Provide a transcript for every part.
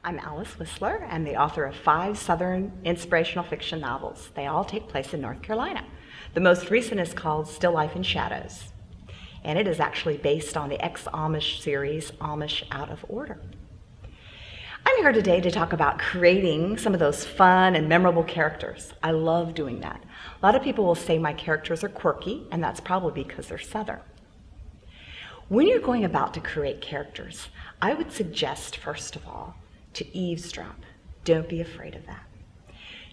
I'm Alice Wisler. I'm the author of 5 Southern inspirational fiction novels. They all take place in North Carolina. The most recent is called Still Life in Shadows, and it is actually based on the ex-Amish series, Amish Out of Order. I'm here today to talk about creating some of those fun and memorable characters. I love doing that. A lot of people will say my characters are quirky, and that's probably because they're Southern. When you're going about to create characters, I would suggest, first of all, to eavesdrop. Don't be afraid of that.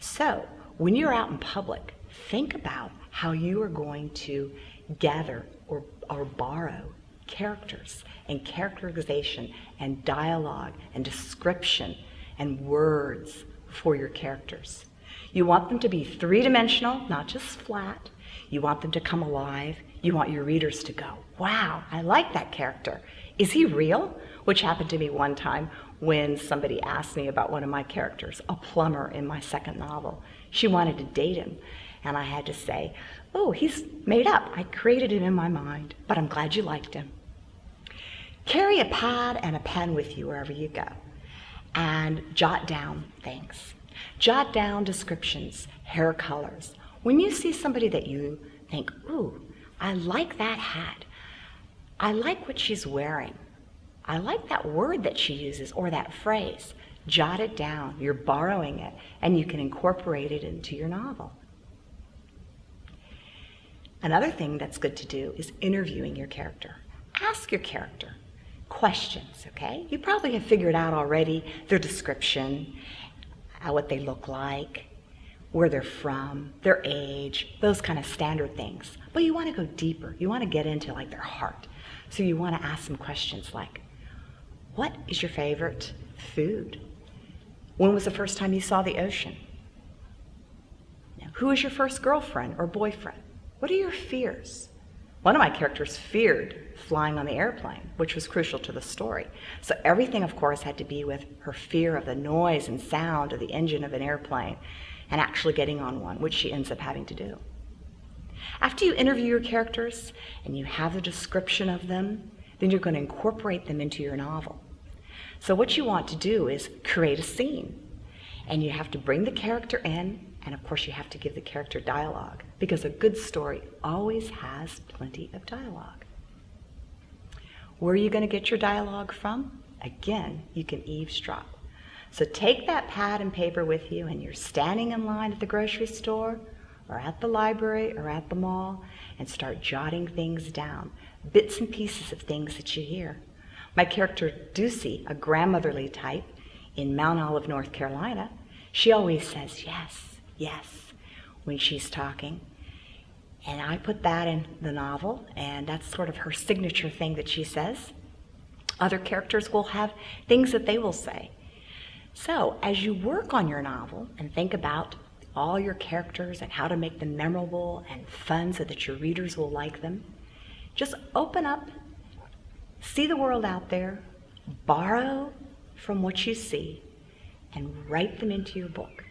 So, when you're out in public, think about how you are going to gather or borrow characters and characterization and dialogue and description and words for your characters. You want them to be three-dimensional, not just flat. You want them to come alive. You want your readers to go, wow, I like that character. Is he real? Which happened to me one time when somebody asked me about one of my characters, a plumber in my second novel. She wanted to date him, and I had to say, oh, he's made up. I created him in my mind, but I'm glad you liked him. Carry a pad and a pen with you wherever you go, and jot down things. Jot down descriptions, hair colors. When you see somebody that you think, ooh, I like that hat. I like what she's wearing. I like that word that she uses or that phrase. Jot it down. You're borrowing it, and you can incorporate it into your novel. Another thing that's good to do is interviewing your character. Ask your character questions, okay? You probably have figured out already their description, what they look like, where they're from, their age, those kind of standard things. But you want to go deeper. You want to get into like their heart. So you want to ask some questions like, what is your favorite food? When was the first time you saw the ocean? Who is your first girlfriend or boyfriend? What are your fears? One of my characters feared flying on the airplane, which was crucial to the story. So everything, of course, had to be with her fear of the noise and sound of the engine of an airplane and actually getting on one, which she ends up having to do. After you interview your characters and you have the description of them, then you're going to incorporate them into your novel. So what you want to do is create a scene. And you have to bring the character in, and of course you have to give the character dialogue, because a good story always has plenty of dialogue. Where are you going to get your dialogue from? Again, you can eavesdrop. So take that pad and paper with you, and you're standing in line at the grocery store, or at the library, or at the mall, and start jotting things down, bits and pieces of things that you hear. My character, Ducey, a grandmotherly type in Mount Olive, North Carolina, she always says yes, yes, when she's talking. And I put that in the novel, and that's sort of her signature thing that she says. Other characters will have things that they will say. So as you work on your novel and think about all your characters and how to make them memorable and fun so that your readers will like them, just open up, see the world out there, borrow from what you see, and write them into your book.